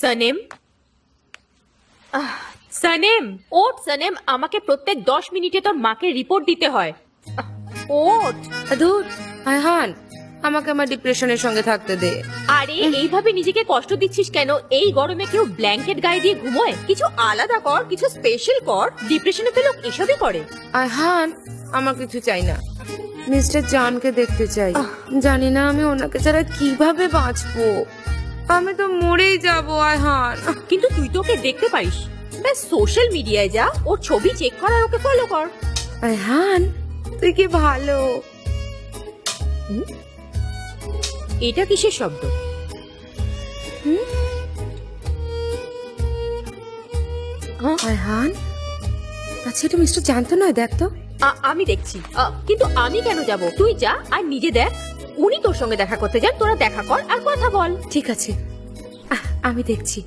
সানেম, সানেম ওঠ। সানেম, আমাকে প্রত্যেক 10 মিনিটে তোর মাকে রিপোর্ট দিতে হয়। ওঠ। ধুর, আয়হান, আমাকে আমার ডিপ্রেশনের সঙ্গে থাকতে দে। আরে এইভাবে নিজেকে কষ্ট দিচ্ছিস কেন? এই গরমে কেউ ব্ল্যাঙ্কেট গায়ে দিয়ে ঘুমোয়? কিছু আলাদা কর, কিছু স্পেশাল কর। ডিপ্রেশনে তো লোক এসবই করে। আয়হান, আমার কিছু চাই না, মিস্টার জানকে দেখতে চাই। জানি না আমি ওনাকে ছাড়া কিভাবে বাঁচবো। আমি তো মরেই যাবো আয়হান। কিন্তু তুই তো ওকে দেখতে পারিস। ব্যাস সোশ্যাল মিডিয়ায় যা, ওর ছবি চেক কর আর ওকে ফলো কর। আয়হান, তুই কি ভালো। এটা কিসের শব্দ? আয়হান, আচ্ছা এটা মিস্টার জান তো নয়? দেখ তো। আমি দেখছি, কিন্তু আমি কেন যাব? তুই যা আর নিজে দেখ। উনি তোর সঙ্গে দেখা করতে যান, তোরা দেখা কর আর কথা বল। ঠিক আছে, আমি দেখছি।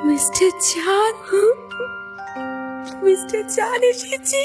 মিস্টার জান, মিস্টার জান এসেছি।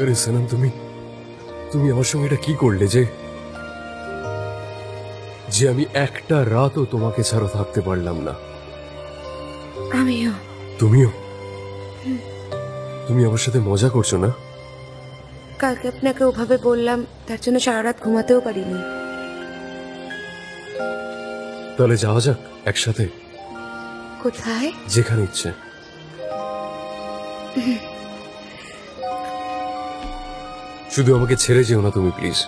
আরে সানাম, তুমি আমার সঙ্গে এটা কি করলে যে আমি একটা রাতও তোমাকে ছাড়া থাকতে পারলাম না। আমিও। তুমি আমার সাথে মজা করছো না? কালকে আপনাকে ওভাবে বললাম, তার জন্য সারা রাত ঘুমাতেও পারিনি। তাহলে যাওয়া যাক একসাথে। কোথায়? যেখানে ইচ্ছে। শুধু আমাকে ছেড়ে যেও না তুমি, প্লিজ।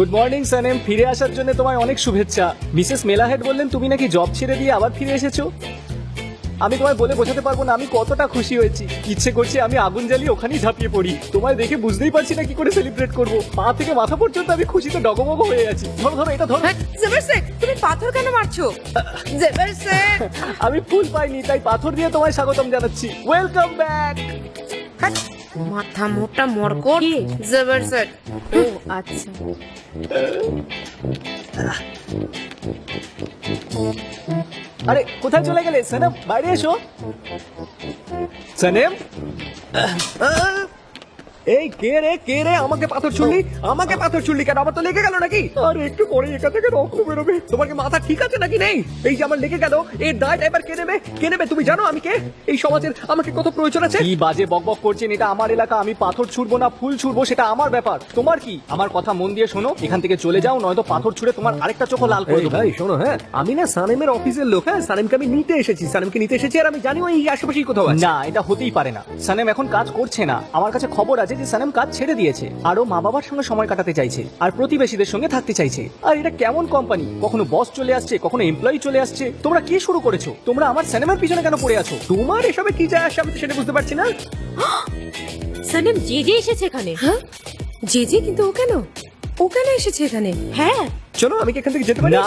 গুড মর্নিং সানেম, ফিরে আসার জন্য তোমায় অনেক শুভেচ্ছা। মিসেস মেলাহেড বললেন তুমি নাকি জব ছেড়ে দিয়ে আবার ফিরে এসেছো। আমি তোমায় বলে বোঝাতে পারবো না আমি কতটা খুশি হয়েছি। ইচ্ছে করছে আমি আগুন জ্বালিয়ে ওখানেই ঝাঁপিয়ে পড়ি। তোমায় দেখে বুঝতেই পারছি না কি করে সেলিব্রেট করবো। পা থেকে মাথা পর্যন্ত আমি খুশিতে ডগমগ হয়ে আছি। ধরো ধরো, এটা ধরো। জেবার শেখ, তুমি পাথর কেন মারছো? জেবার শেখ, আমি ফুল পাইনি, তাই পাথর দিয়ে তোমায় স্বাগতম জানাচ্ছি। Welcome back. মাথা মোটা মরকট। জেবার শেখ। ও আচ্ছা। আরে কোথায় চলে গেলে সানেম? বাইরে এসো। সানেম, এই কে রে আমাকে পাথর ছুড়লি কেন? আমার তো লেগে গেল নাকি? আরে একটু পরে এখান থেকে রক্ত বেরোবে। তোমার কি মাথা ঠিক আছে নাকি নেই? এই যে আমার লেগে গেল, এর দায় এবার কে নেবে? তুমি জানো আমি কে? এই সমাজের আমাকে কত প্রয়োজন আছে। কি বাজে বকবক করছেন? এটা আমার এলাকা, আমি পাথর ছুড়বো না ফুল ছুড়বো সেটা আমার ব্যাপার। তোমার কি? আমার কথা মন দিয়ে শোনো, এখান থেকে চলে যাও, নয়তো পাথর ছুড়ে তোমার আরেকটা চোখ লাল করে দেবো। ভাই শোনো, হ্যাঁ আমি না সানেমের অফিসের লোক। হ্যাঁ, সানেমকে আমি নিতে এসেছি আর আমি জানি ওই আশেপাশেই কোথাও আছে। না, এটা হতেই পারে না। সানেম এখন কাজ করছে না। আমার কাছে খবর আছে যে সানেম কাজ ছেড়ে দিয়েছে, আরো মা বাবার সঙ্গে সময় কাটাতে চাইছে আর প্রতিবেশীদের সঙ্গে থাকতে চাইছে। আর এটা কেমন কোম্পানি? কখনো বস চলে আসছে, কখনো এমপ্লয়ি চলে আসছে। তোমরা কি শুরু করেছো? তোমরা আমার সানেমের পিছনে কেন পড়ে আছো? তোমার এসবে কি যায় আসে আমি তো সেটা বুঝতে পারছি না। সানেম যে এসেছে এখানে। হ্যাঁ, জি কিন্তু ও কেন এসেছে এখানে? হ্যাঁ, চলো আমি কি এখান থেকে যেতে পারি? না।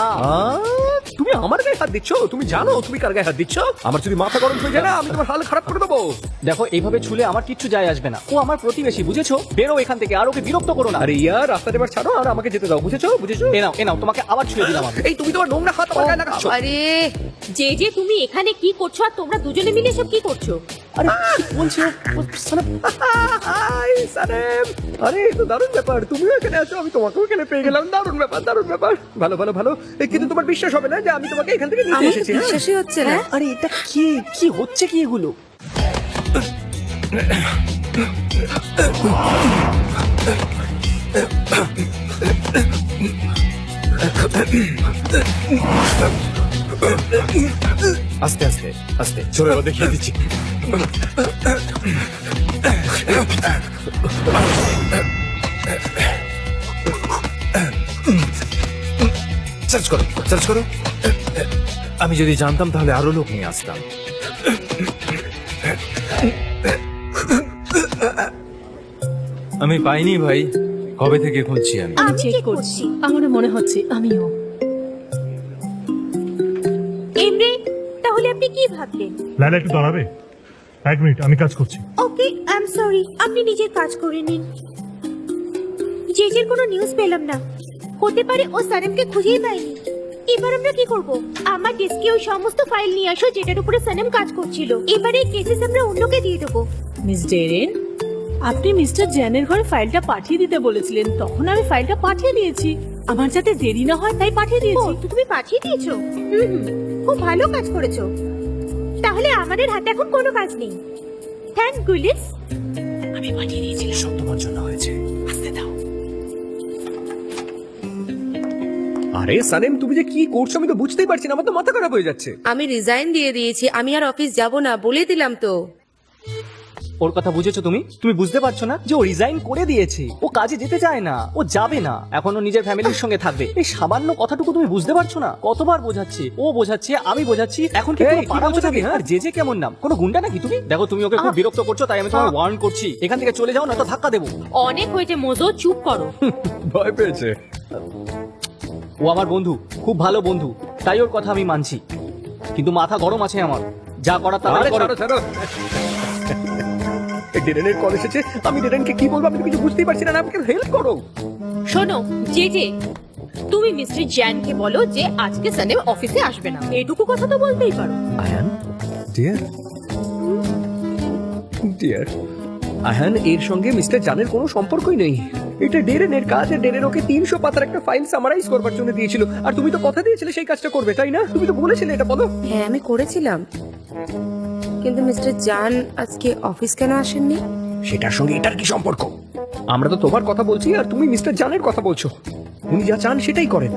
তুমি আমার গায়ে হাত দিচ্ছ? তুমি জানো তুমি কার গায়ে হাত দিচ্ছ? আমার যদি মাথা গরম হয়ে যায় না, আমি তোমার হাল খারাপ করে দেবো। দেখো এইভাবে ছুলে আমার কিচ্ছু যায় আসবে না, ও আমার প্রতিবেশী, বুঝেছো? বেরো এখান থেকে, আর ওকে বিরক্ত করো না। আরে ইয়ার, রাস্তাটা এবার ছাড়ো আর আমাকে যেতে দাও, বুঝেছো? বুঝেছো? এ নাও তোমাকে আবার ছুঁয়ে দিলাম আমি। এই তুমি তোমার নোংরা হাত আমার গায়ে লাগাচ্ছ। আরে যে যে তুমি এখানে কি করছো আর তোমরা দুজনে মিলে সব কি করছো? আরে কি বলছো হাই সানেম, আরে এ তো দারুণ ব্যাপার, তুমিও এখানে আছো, আমি তোমাকেও এখানে পেয়ে গেলাম। দারুণ ব্যাপার, দারুণ ব্যাপার। ভালো ভালো ভালো। কিন্তু তোমার বিশ্বাস হবে না যে আমি তোমাকে এখান থেকে নিতে আমার তো এসেছি। হ্যাঁ? বিশ্বাসই হচ্ছে না। আরে এটা কি হচ্ছে কি এগুলো? আস্তে আস্তে আস্তে চলে এবার দেখিয়ে দিচ্ছি। সার্চ করো, সার্চ করো। আমি যদি জানতাম তাহলে আরো লোক নিয়ে আসতাম। আমি পাইনি ভাই, কবে থেকে খুঁজছি আমি। আমি চেক করছি। আমারও মনে হচ্ছে আমিও। এমরে, তাহলে আপনি কি ভাবলেন? লাইলা একটু দাঁড়াবে? এক মিনিট, আমি কাজ করছি। ওকে, আই এম সরি, আপনি নিজের কাজ করে নিন। জেজের কোনো নিউজ পেলাম না, হতে পারে ও সানেমকে খুঁজেই পায়নি। এবার আমরা কি করব? আমার ডেস্কে ওই সমস্ত ফাইল নিয়ে আসো যেটার উপরে সানেম কাজ করছিল। এবারে কেসেস আমরা অন্যকে দিয়ে দেবো। মিস ডেরেন, আপনি মিস্টার জ্যানের ঘরে ফাইলটা পাঠিয়ে দিতে বলেছিলেন, তখন আমি ফাইলটা পাঠিয়ে দিয়েছি। আমার যাতে দেরি না হয় তাই পাঠিয়ে ও, দিয়েছি। তো তুমি পাঠিয়ে দিয়েছো? হুম, খুব ভালো কাজ করেছো। তাহলে আমাদের হাতে এখন কোনো কাজ নেই। Thank goodness. আমি পাঠিয়ে দিয়েছিলাম। সব তোমার জন্য হয়েছে। আসতে দাও। আরে সানেম, তুমি যে কি করছো আমি তো বুঝতেই পারছি না, আমার তো মাথা খারাপ হয়ে যাচ্ছে। আমি রিজাইন দিয়ে দিয়েছি, আমি আর অফিস যাব না, বলে দিলাম তো। ওর কথা বুঝেছো তুমি? তুমি বুঝতে পারছো না যে ও রিজাইন করে দিয়েছে, ও কাজে যেতে চায় না, ও যাবে না, এখন ও নিজের ফ্যামিলির সঙ্গে থাকবে। এই সামান্য কথাটুকু তুমি বুঝতে পারছো না? কতবার বোঝাচ্ছি, ও বোঝাচ্ছে, আমি বোঝাচ্ছি, এখন কি এই, পুরো কি পাড়া বলছো বোঝাবে? তুমি, হ্যাঁ? আর যে কেমন নাম, কোনো গুন্ডা নাকি তুমি? দেখো তুমি ওকে খুব বিরক্ত করছো, তাই আমি তোমাকে ওয়ার্ন করছি, এখান থেকে চলে যাও, নয়তো ধাক্কা দেবো। অনেক হয়েছে মোজো, চুপ করো। ভয় পেয়েছে। ও আমার বন্ধু, খুব ভালো বন্ধু, তাই ওর কথা আমি মানছি, কিন্তু মাথা গরম আছে আমার, যা করার তা আরে করো। ছাড়ো ছাড়ো। ডেরেনের কল এসেছে, আমি ডেরেনকে কি বলবো আমি তো কিছু বুঝতেই পারছি না, আমাকে হেল্প করো। শোনো, যে তুমি মিস্টার জ্যানকে বলো যে আজকে সানেম অফিসে আসবে না। এটুকু কথা তো বলতেই পারো। আয়ান ডিয়ার, ডিয়ার আয়ান, এর সঙ্গে মিস্টার জানের কোনো সম্পর্কই নেই। এটা ডেরেনের কাজ, আর ডেরেন ওকে 300 পাতার একটা ফাইল সামারাইজ করবার জন্য দিয়েছিল, আর তুমি তো কথা দিয়েছিলে সেই কাজটা করবে, তাই না? তুমি তো বলেছিলে এটা, বলো। হ্যাঁ, আমি করেছিলাম, কিন্তু মিস্টার জান আজকে অফিস কেন আসেননি? সেটার সঙ্গে এটার কি সম্পর্ক? আমরা তো তোমার কথা বলছি আর তুমি মিস্টার জানের কথা বলছো। উনি যা চান সেটাই করেন।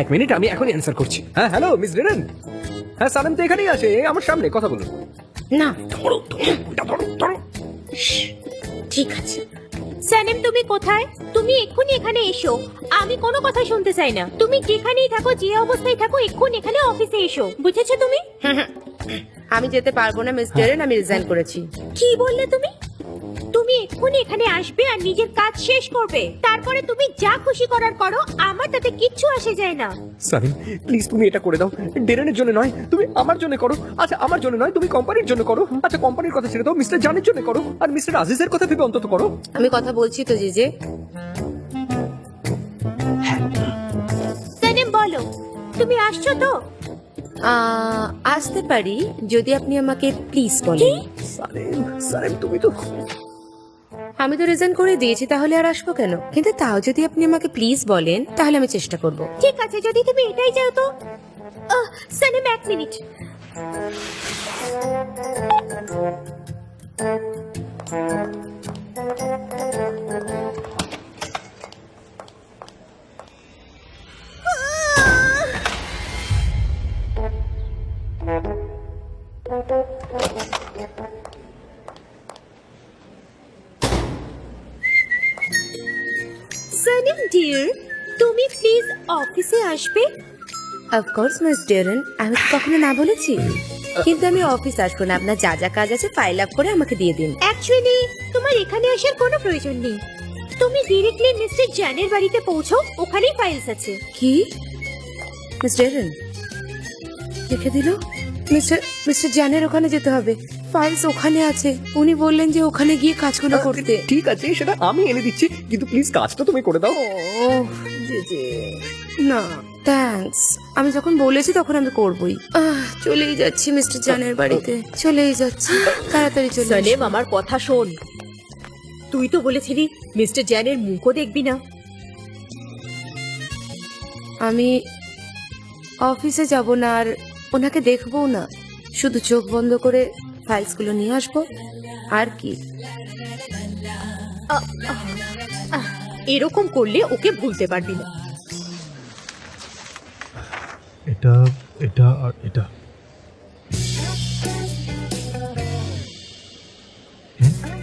এক মিনিট, আমি এখনই অ্যান্সার করছি। হ্যাঁ, হ্যালো মিস ডেরেন। হ্যাঁ, সালাম তো এখানেই আছে, আমার সামনে, কথা বলুন। না, ধরো ধরো, ওটা ধরো ধরো। ঠিক আছে। সানেম, তুমি কোথায়? তুমি এক্ষুনি এখানে এসো। আমি কোনো কথা শুনতে চাই না। তুমি যেখানেই থাকো, যে অবস্থায় থাকো, এক্ষুনি এখানে অফিসে এসো। বুঝেছো তুমি? আমি যেতে পারবো না মিস ডেরেন, আমি রিজাইন করেছি। কি বললে তুমি? তুমি এক্ষুনি এখানে আসবে আর নিজের কাজ শেষ করবে। তারপরে তুমি যা খুশি করার করো, আমার তাতে কিচ্ছু আসে যায় না। সালিম, প্লিজ তুমি এটা করে দাও। ডেরেনের জন্য নয়, তুমি আমার জন্য করো। আচ্ছা, আমার জন্য নয়, তুমি কোম্পানির জন্য করো। আচ্ছা, কোম্পানির কথা ছেড়ে দাও, মিস্টার জানের জন্য করো, আর মিস্টার আজিজের কথা ভেবে অন্তত করো। আমি কথা বলছি তো জিজে। সানেম, বলো, তুমি আসছো তো? আসতে পারি যদি আপনি আমাকে প্লিজ বলেন। সালিম, সালিম, তুমি তো আমি তো রিজাইন করে দিয়েছি, তাহলে আর আসবো কেন? কিন্তু তাও যদি আপনি আমাকে প্লিজ বলেন তাহলে আমি চেষ্টা করব। ঠিক আছে, যদি তুমি এটাই চাও তো। সানেম, এক মিনিট। সানেম ডিয়ার, তুমি প্লিজ অফিসে আসবে? অফকোর্স মিস ডেরেন, আমি তো কখনো না বলেছি, কিন্তু আমি অফিস আসবো না। আপনার যা যা কাজ আছে ফাইল আপ করে আমাকে দিয়ে দিন। অ্যাকচুয়ালি তোমার এখানে আসার কোনো প্রয়োজন নেই। তুমি ডিরেক্টলি মিস্টার জ্যানের বাড়িতে পৌঁছো, ওখানেই ফাইলস আছে। কি মিস ডেরেন, রেখে দিল। মিস্টার মিস্টার জানের ওখানে যেতে হবে, ফাইলস ওখানে আছে। উনি বললেন যে ওখানে গিয়ে কাজগুলো করতে। ঠিক আছে, সেটা আমি এনে দিচ্ছি, কিন্তু প্লিজ কাজটা তুমি করে দাও। ও জেজে, না থ্যাঙ্কস, আমি যখন বলেছি তখন আমি করবই। চলেই যাচ্ছি মিস্টার জানের বাড়িতে, চলেই যাচ্ছি, তাড়াতাড়ি চলে সালেম, এসো। আমার কথা শোন। তুই তো বলেছিলি মিস্টার জ্যানের মুখও দেখবি না। আমি অফিসে যাব না, আর ওনাকে দেখবো না, শুধু চোখ বন্ধ করে ফাইলসগুলো নিয়ে আসবো, আর কি। এরকম করলে ওকে ভুলতে পারবি না। এটা এটা আর এটা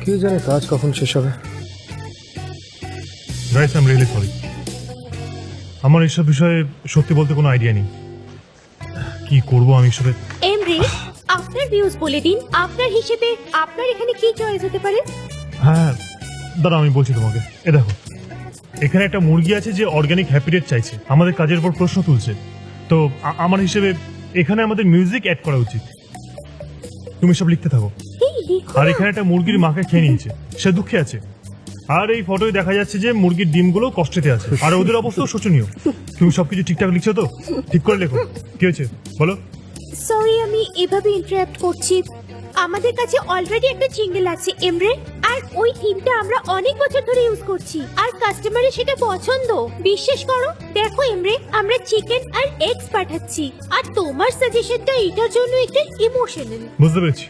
কে জানে কাজ কখন শেষ হবে। Guys, I am really sorry. আমার এইসব বিষয়ে সত্যি বলতে কোনো আইডিয়া নেই। কি করব আমি এসবে? এমরে, আপনার ভিউজ বলে দিন। আপনার হিসেবে আপনার এখানে কি চয়েস হতে পারে? হ্যাঁ, দাঁড়াও আমি বলছি তোমাকে। এ দেখো, এখানে একটা মুরগি আছে যে অর্গানিক হ্যাপিটেট চাইছে, আমাদের কাজের উপর প্রশ্ন তুলছে। তো আমার হিসেবে এখানে আমাদের মিউজিক অ্যাড করা উচিত। তুমি সব লিখতে থাকো। এই লিখো আর না। এখানে একটা মুরগির মাকে খেয়ে নিয়েছে, সে দুঃখে আছে। আর এই ফটোয় দেখা যাচ্ছে যে মুরগির ডিমগুলো কষ্টেতে আছে, আর ওদের অবস্থাও শোচনীয়। তুমি সবকিছু ঠিকঠাক লিখছো তো? ঠিক করে লেখো। কি হয়েছে বলো? সরি, আমি এভাবে ইন্টারাপ্ট করছি। আমাদের কাছে অলরেডি একটা জিঙ্গল আছে এমরে, আর ওই থিমটা আমরা অনেক বছর ধরে ইউজ করছি, আর কাস্টমারের সেটা পছন্দ। বিশ্বাস করো, দেখো এমরে, আমরা চিকেন আর এগস পাঠাচ্ছি, আর তোমার সাজেশনটা এটার জন্য একটা ইমোশনাল। বুঝতে পেরেছি,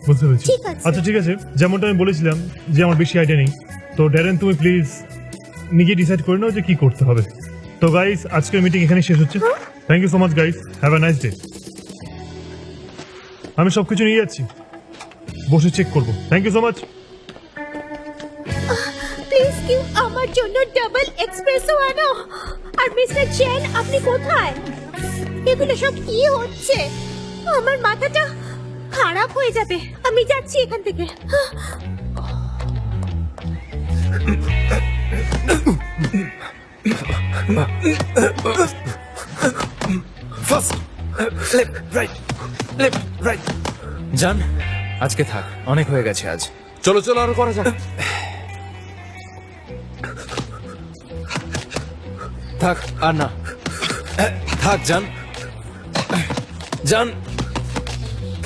বুঝতে পেরেছি। ঠিক আছে। আচ্ছা ঠিক আছে, যেমনটা আমি বলেছিলাম যে আমার বেশি আইডিয়া নেই। তো ড্যারেন, তুমি প্লিজ নিজে ডিসাইড করে নাও যে কি করতে হবে। তো গাইস, আজকের মিটিং এখানে শেষ হচ্ছে। Thank you so much guys, have a nice day. আমি সবকিছু নিয়ে যাচ্ছি, বসে চেক করবো। Thank you so much. Please কিউ আমার জন্য ডাবল এক্সপ্রেসো আনো। আর মিস্টার চ্যান, আপনি কোথায়? এগুলো সব কি হচ্ছে? আমার মাথাটা খারাপ হয়ে যাবে। আমি যাচ্ছি এখান থেকে। First left right, left right. জান, আজকে থাক, অনেক হয়ে গেছে আজ। চলো চলো, আরো করা যাক। থাক আর না, থাক জান, জান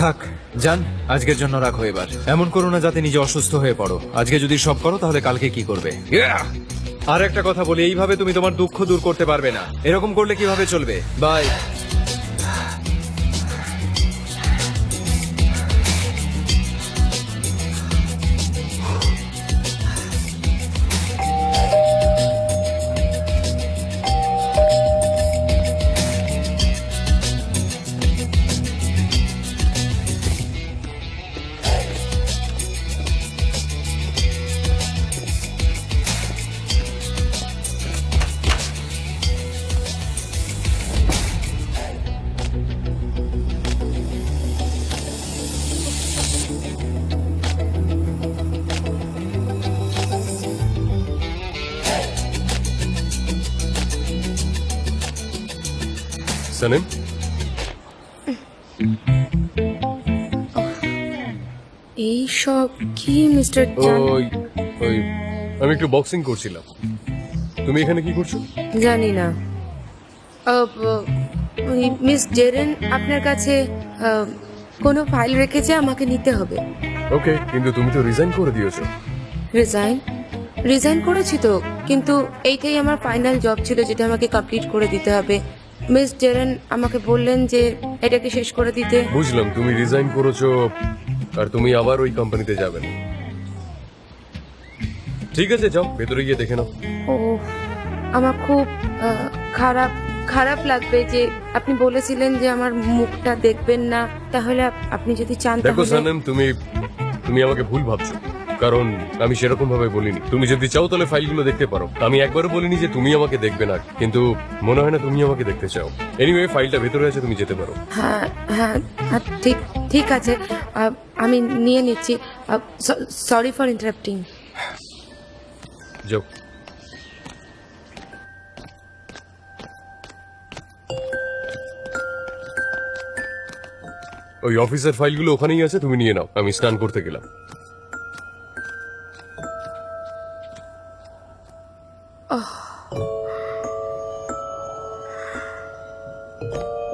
থাক। জান, আজকের জন্য রাখো এবার। এমন করো না যাতে নিজে অসুস্থ হয়ে পড়ো। আজকে যদি সব করো তাহলে কালকে কি করবে? আর একটা কথা বলি, এইভাবে তুমি তোমার দুঃখ দূর করতে পারবে না। এরকম করলে কিভাবে চলবে? বাই। সানিম, এই সব কি মিস্টার জান? ওই ওই আমি একটু বক্সিং করছিলাম। তুমি এখানে কি করছো? জানি না। ওই মিস জেরেন আপনার কাছে কোনো ফাইল রেখেছে, আমাকে নিতে হবে। ওকে, কিন্তু তুমি তো রিজাইন করে দিয়েছো। রিজাইন করেছি তো, কিন্তু এইটাই আমার ফাইনাল জব ছিল যেটা আমাকে কমপ্লিট করে দিতে হবে। মিস জেরেন আমাকে বললেন যে এটাকে শেষ করে দিতে। বুঝলাম, তুমি রিজাইন করেছো আর তুমি আবার ওই কোম্পানিতে যাবে না। ঠিক আছে, যাও ভেতরে গিয়ে দেখে নাও। ও, আমার খুব খারাপ লাগবে যে আপনি বলেছিলেন যে আমার মুখটা দেখবেন না। তাহলে আপনি যদি চান দেখো তাহলে। সানেম, তুমি আমাকে ভুল ভাবছো, কারণ আমি সেরকম ভাবে বলিনি। তুমি যদি চাও তাহলে ফাইলগুলো দেখতে পারো। আমি একবারও বলিনি যে তুমি আমাকে দেখবে না, কিন্তু মনে হয় না তুমি আমাকে দেখতে চাও। এনিওয়ে, ফাইলটা ভেতরে আছে, তুমি যেতে পারো। হ্যাঁ হ্যাঁ হ্যাঁ, ঠিক আছে, আমি নিয়ে নিচ্ছি। Sorry for interrupting. যাও। ওই অফিসের ফাইলগুলো ওখানেই আছে, তুমি নিয়ে নাও। আমি স্নান করতে গেলাম।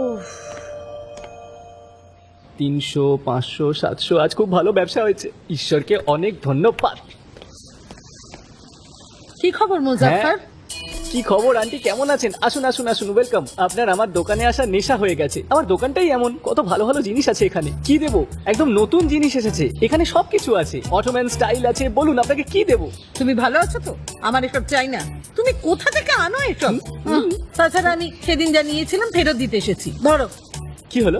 উফ, 300, 500, 700, আজ খুব ভালো ব্যবসা হয়েছে, ঈশ্বরকে অনেক ধন্যবাদ। কি খবর মুজাফফর? হ্যাঁ? কি খবর আন্টি, কেমন আছেন? আসুন আসুন আসুন, ওয়েলকাম। আপনার আমার দোকানে আসা নেশা হয়ে গেছে। আমার দোকানটাই এমন, কত ভালো ভালো জিনিস আছে এখানে। কি দেবো? একদম নতুন জিনিস এসেছে, এখানে সবকিছু আছে, অটোম্যান স্টাইল আছে। বলুন আপনাকে কি দেবো? তুমি ভালো আছো তো? আমার এসব চাই না। তুমি কোথা থেকে আনো এসব? তাছাড়া আমি সেদিন যা নিয়েছিলাম ফেরত দিতে এসেছি। ধরো। কি হলো?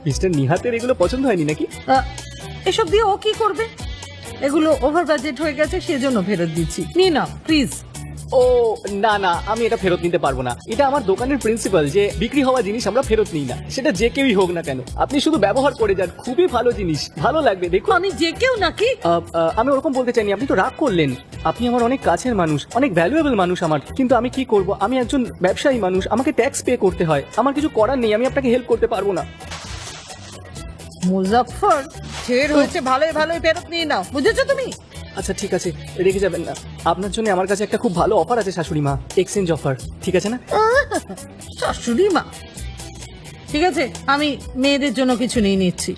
মিস্টার নিহাতের এগুলো পছন্দ হয়নি নাকি? এসব দিয়ে ও কি করবে? এগুলো ওভার বাজেট হয়ে গেছে, সেজন্য ফেরত দিচ্ছি। নিয়ে নাও প্লিজ। ও না না, আমি এটা ফেরত নিতে পারবো না। এটা আমার দোকানের প্রিন্সিপাল যে বিক্রি হওয়া জিনিস আমরা ফেরত নিই না, সেটা যে কেউই হোক না কেন। আপনি শুধু ব্যবহার করে যান, খুবই ভালো জিনিস, ভালো লাগবে দেখুন। আমি যে কেউ নাকি? আমি ওরকম বলতে চাইনি, আপনি তো রাগ করলেন। আপনি আমার অনেক কাছের মানুষ, অনেক ভ্যালুয়েবল মানুষ আমার, কিন্তু আমি কি করব, আমি একজন ব্যবসায়ী মানুষ, আমাকে ট্যাক্স পে করতে হয়, আমার কিছু করার নেই, আমি আপনাকে হেল্প করতে পারবো না। মুজাফফর, ছেড় হয়েছে, ভালোই ভালোই ফেরত নিয়ে নাও, বুঝেছো তুমি? আচ্ছা ঠিক আছে, রেখে যাবেন না। আপনার জন্য আমার কাছে একটা খুব ভালো অফার আছে শাশুড়ি মা, এক্সচেঞ্জ অফার, ঠিক আছে না? শাশুড়ি মা? ঠিক আছে, আমি মেয়েদের জন্য কিছু নিয়ে নিচ্ছি।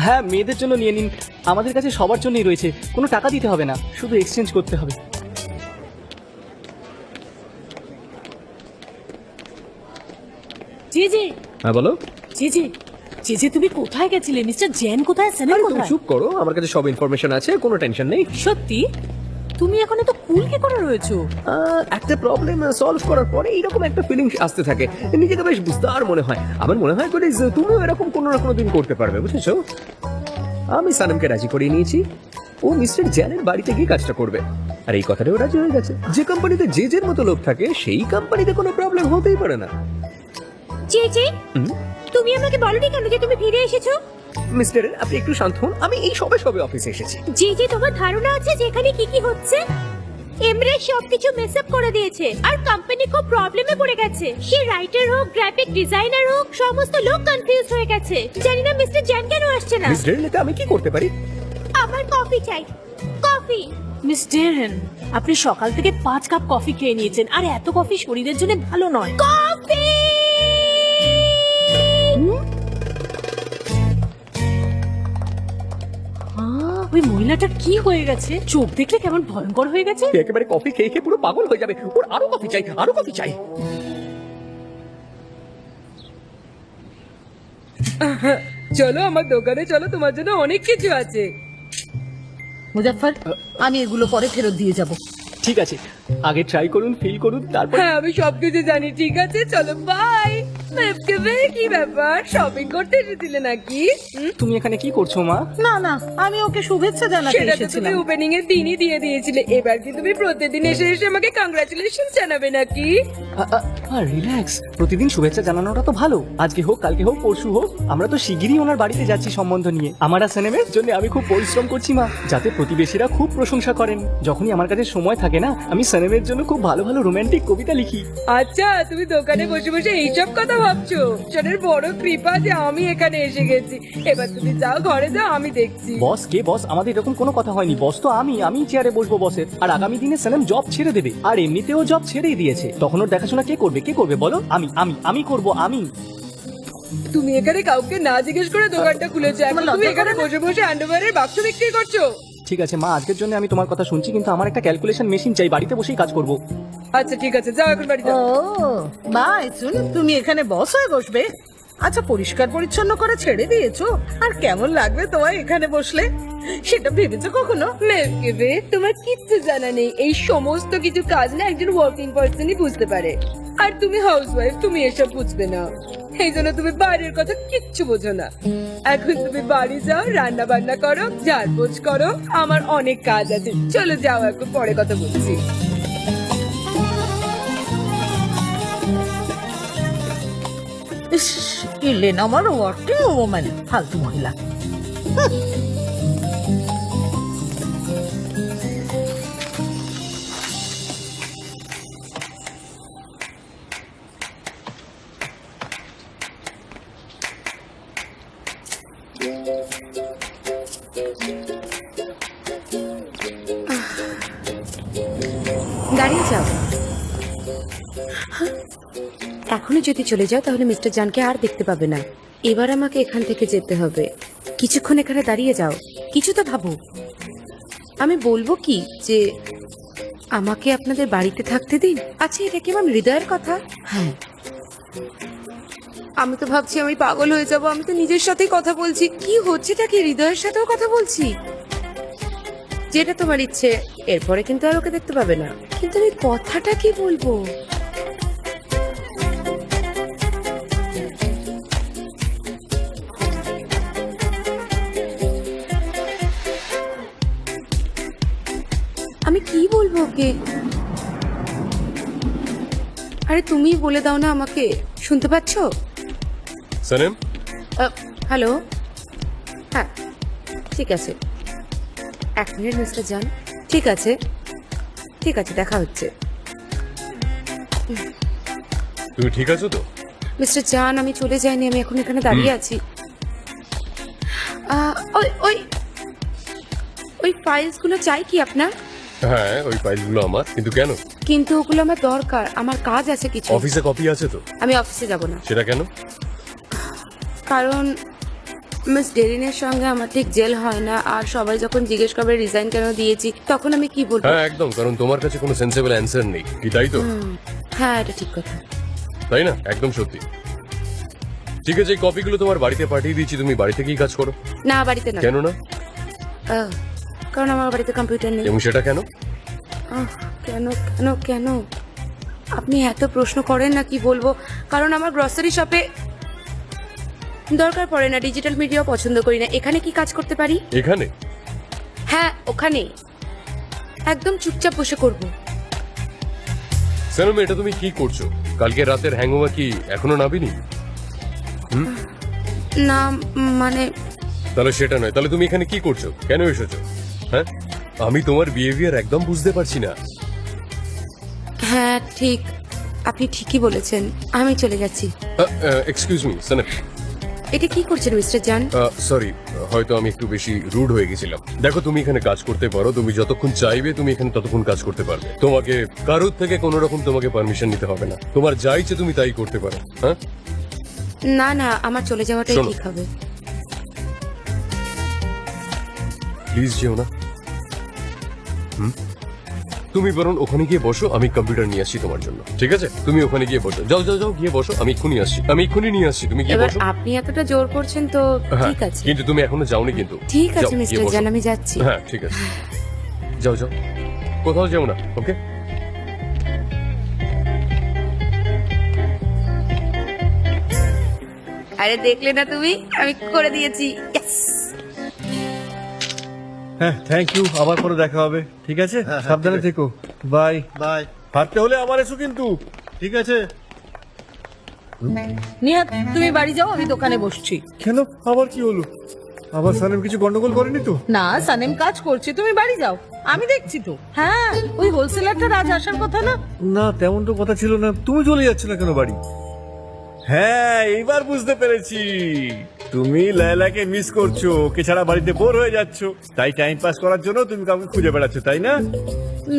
হ্যাঁ, মেয়েদের জন্য নিয়ে নিন, আমাদের কাছে সবার জন্যই রয়েছে, কোনো টাকা দিতে হবে না, শুধু এক্সচেঞ্জ করতে হবে। জি জি। হ্যাঁ বলো। জি জি। জি জি, তুমি কোথায় গেছিলে? মিস্টার জেন কোথায়? সেনেন আরে তুমি কোথায়? চুপ করো, আমার কাছে সব ইনফরমেশন আছে, কোনো টেনশন নেই। সত্যি? তুমি এখন এত কুল কি করে রয়েছো? একটা প্রবলেম সলভ করার পরে এইরকম একটা ফিলিংস আসতে থাকে, নিজেকে বেশ বুঝদার মনে হয়। আমার মনে হয় করে যে তুমিও এরকম কোনো না কোনো দিন করতে পারবে, বুঝেছো? আমি সানমকে রাজি করিয়ে নিয়েছি, ও মিস্টার জ্যানের বাড়িতে গিয়ে কাজটা করবে। আর এই কথাটাও রাজি হয়ে গেছে। যে কোম্পানিতে যে মতো লোক থাকে, সেই কোম্পানিতে কোনো প্রবলেম হতেই পারে না। জি জি, তুমি আমাকে বলনি কেন যে তুমি ফিরে এসেছো? মিস্টার, আপনি একটু শান্ত হন, আমি এই সবে অফিসে এসেছি। জি জি, তোমার ধারণা আছে যেখানে কি কি হচ্ছে? এমরে সবকিছু মেস আপ করে দিয়েছে আর কোম্পানি খুব প্রবলেমে পড়ে গেছে। সে রাইটার হোক, গ্রাফিক ডিজাইনার হোক, সমস্ত লোক কনফিউজ হয়ে গেছে। জানি না মিস্টার জ্যান কেন আসছে না। মিস্টার, এটা আমি কি করতে পারি? আমার কফি চাই, কফি। মিস ডেরেন, আপনি সকাল থেকে 5 কাপ কফি খেয়ে নিয়েছেন, আর এত কফি শরীরের জন্য ভালো নয়। কফি! ওই মহিলাটার কি হয়ে গেছে? চোখ দেখলে কেমন ভয়ঙ্কর হয়ে গেছে। একেবারে কফি খেয়ে খেয়ে পুরো পাগল হয়ে যাবে। ওর আরো কফি চাই, আরো কফি চাই। চলো আমার দোকানে চলো, তোমার জন্য অনেক কিছু আছে। মুজাফফর, আমি এগুলো পরে ফেরত দিয়ে যাব। ঠিক আছে, আগে ট্রাই করুন, ফিল করুন, তারপর। হ্যাঁ, আমি সবকিছু জানি। ঠিক আছে, চলো, বাই। কি ব্যাপার, শপিং করতে এসেছিলে নাকি? তুমি এখানে কি করছো মা? না না, আমি ওকে শুভেচ্ছা জানাতে সেটা তো তুমি এসেছিলাম। ওপেনিং এর দিনই দিয়ে দিয়েছিলে। এবার কি তুমি প্রতিদিন এসে এসে আমাকে কংগ্রাচুলেশন জানাবে নাকি? রিল্যাক্স, প্রতিদিন শুভেচ্ছা জানানোটা তো ভালো। আজকে হোক, কালকে হোক, পরশু হোক, আমরা তো শিগগিরই ওনার বাড়িতে যাচ্ছি সম্বন্ধ নিয়ে। আমার আর সেনেমের জন্য আমি খুব পরিশ্রম করছি মা, যাতে প্রতিবেশীরা খুব প্রশংসা করেন। যখনই আমার কাছে সময় থাকে না, আমি সেনেমের জন্য খুব ভালো ভালো রোমান্টিক কবিতা লিখি। আচ্ছা, তুমি দোকানে বসে বসে এইসব কথা ভাবছো? ঈশ্বরের বড় কৃপা যে আমি এখানে এসে গেছি। এবার তুমি যাও, ঘরে যাও, আমি দেখছি। বস কে বস? আমাদের এরকম কোনো কথা হয়নি। বস তো আমি চেয়ারে বসবো বসের। আর আগামী দিনে সেনেম জব ছেড়ে দেবে, আর এমনিতেও জব ছেড়েই দিয়েছে। তখন ওর দেখাশোনা কে করবে বলো? আমি করব। আমি তুমি এখানে কাউকে না জিজ্ঞেস করে দোকানটা খুলেছো, এখন তুমি এখানে বসে বসে আন্ডারওয়্যারের বাক্স বিক্রি করছো। ঠিক আছে মা, আজকের জন্য আমি তোমার কথা শুনছি, কিন্তু আমার একটা ক্যালকুলেশন মেশিন চাই, বাড়িতে বসেই কাজ করব। আচ্ছা ঠিক আছে, যাও এখন বাড়ি ও যাও। বাই, শুন, তুমি এখানে বস হয়ে বসবে? আচ্ছা, পরিষ্কার পরিচ্ছন্ন করে ছেড়ে দিয়েছো, আর কেমন লাগবে তোমার এখানে বসলে সেটা ভেবেছো কখনো? মেয়েকে তোমার কিচ্ছু জানা নেই। এই সমস্ত কিছু কাজ না একজন ওয়ার্কিং পার্সনই বুঝতে পারে, আর তুমি হাউসওয়াইফ, তুমি এসব বুঝবে না। এই জন্য তুমি বাইরের কথা কিচ্ছু বোঝো না। এখন তুমি বাড়ি যাও, রান্না বান্না করো, ঝাড়পোছ করো, আমার অনেক কাজ আছে। চলো যাও, এখন পরে কথা বলছি। ইস, এলেন আমার ওয়ার্কিং ওম্যান, ফালতু মহিলা। এখনো যদি চলে যাও তাহলে মিস্টার জানকে আর দেখতে পাবে না। এবার আমাকে এখান থেকে যেতে হবে। কিছুক্ষণ এখানে দাঁড়িয়ে যাও, কিছু তো ভাবো। আমি বলবো কি যে আমাকে আপনাদের বাড়িতে থাকতে দিন। আচ্ছা, এটা কি আমার হৃদয়ের কথা? হ্যাঁ, আমি তো ভাবছি আমি পাগল হয়ে যাব। আমি তো নিজের সাথেই কথা বলছি। কি হচ্ছেটা কি? হৃদয়ের সাথেও কথা বলছি। যেটা তোমার ইচ্ছে। এরপরে কিন্তু আর ওকে দেখতে পাবে না। কিন্তু আমি কথাটা কি বলবো? আমি কি বলবো ওকে? আরে তুমি বলে দাও না আমাকে। শুনতে পাচ্ছ? সানেম, হ্যালো। হ্যাঁ, ঠিক আছে। 1 মিনিট মিস্টার জান। ঠিক আছে, ঠিক আছে, দেখা হচ্ছে। তুমি ঠিক আছো তো? মিস্টার জান, আমি চলে যাইনি। আমি এখন এখানে দাঁড়িয়ে আছি। ওই ওই ওই ফাইলসগুলো চাই কি আপনার? হ্যাঁ, ওই ফাইলগুলো আমার। কিন্তু কেন? কিন্তু ওগুলো আমার দরকার। আমার কাজ আছে কিছু। অফিসে কপি আছে তো? আমি অফিসে যাব না। সেটা কেন? কারণ মিস ডেরিনের সঙ্গে আমার ঠিক জেল হয় না। আর সবাই যখন জিজ্ঞেস করবে রিজাইন কেন দিয়েছি, তখন আমি কি বলবো? হ্যাঁ একদম, কারণ তোমার কাছে কোনো সেন্সেবল অ্যান্সার নেই, কি তাই তো? হ্যাঁ, এটা ঠিক কথা। তাই না? একদম সত্যি। ঠিক আছে, এই কপিগুলো তোমার বাড়িতে পাঠিয়ে দিয়েছি, তুমি বাড়ি থেকেই কাজ করো। না, বাড়িতে না। কেন না? কারণ আমার বাড়িতে কম্পিউটার নেই। এবং সেটা কেন? কেন কেন কেন আপনি এত প্রশ্ন করেন না, কি বলবো। কারণ আমার গ্রসারি শপে দরকার পড়ে না। ডিজিটাল মিডিয়াও পছন্দ করি না। এখানে কি কাজ করতে পারি? এখানে? হ্যাঁ, ওখানে একদম চুপচাপ বসে করব। সানম, এটা তুমি কি করছো? কালকে রাতের হ্যাংওভার কি এখনো নাবিনি? না মানে তাহলে সেটা নয়। তাহলে তুমি এখানে কি করছো? কেন এসেছো? হ্যাঁ, আমি তোমার বিহেভিয়ার একদম বুঝতে পারছি না। হ্যাঁ ঠিক, আপনি ঠিকই বলেছেন। আমি চলে যাচ্ছি। এক্সকিউজ মি সানম। এটা কি করছেন মিস্টার জান? সরি, হয়তো আমি একটু বেশি রুড হয়ে গেছিলাম। দেখো, তুমি এখানে কাজ করতে পারো। তুমি যতক্ষণ চাইবে তুমি এখানে ততক্ষণ কাজ করতে পারবে। তোমাকে কারোর থেকে কোনো রকম তোমাকে পারমিশন নিতে হবে না। তোমার যা ইচ্ছে তুমি তাই করতে পারো। হ্যাঁ, না না, আমার চলে যাওয়াটাই শোনো। ঠিক হবে। প্লিজ যেও না। তুমি বরং ওখানে গিয়ে বসো, আমি কম্পিউটার নিয়ে আসছি তোমার জন্য। ঠিক আছে, তুমি ওখানে গিয়ে বসো। যাও যাও যাও, গিয়ে বসো। আমি এক্ষুনি আসছি, আমি এক্ষুনি নিয়ে আসছি। তুমি গিয়ে এবার বসো। আপনি এতটা জোর করছেন তো হ্যাঁ, ঠিক আছে। কিন্তু তুমি এখনো যাওনি কিন্তু। ঠিক যাও, আছে গিয়ে মিস্টার বসো। জান, আমি যাচ্ছি। হ্যাঁ ঠিক আছে, যাও যাও, কোথাও যাও না। ওকে, আরে দেখলে না তুমি, আমি করে দিয়েছি। Yes! হ্যাঁ, থ্যাংক ইউ। আবার পরে দেখা হবে, ঠিক আছে? সাবধানে থেকো। Bye bye. হাঁটতে হলে আবার এসো কিন্তু, ঠিক আছে? নিহাত, তুমি বাড়ি যাও, আমি দোকানে বসছি। কেন, আবার কি হলো? আবার সালেম কিছু গন্ডগোল করেনি তো? না, সানেম কাজ করছে, তুমি বাড়ি যাও, আমি দেখছি তো। হ্যাঁ, ওই হোলসেলারটা রাজ আসার কথা না? না, তেমন তো কথা ছিল না। তুমি চলে যাচ্ছ না কেন বাড়ি? হ্যাঁ, এইবার বুঝতে পেরেছি। তুমি লায়লাকে মিস করছো, ওকে ছাড়া বাড়িতে বোর হয়ে যাচ্ছ, তাই টাইম পাস করার জন্য তুমি কাউকে খুঁজে বেড়াচ্ছ, তাই না?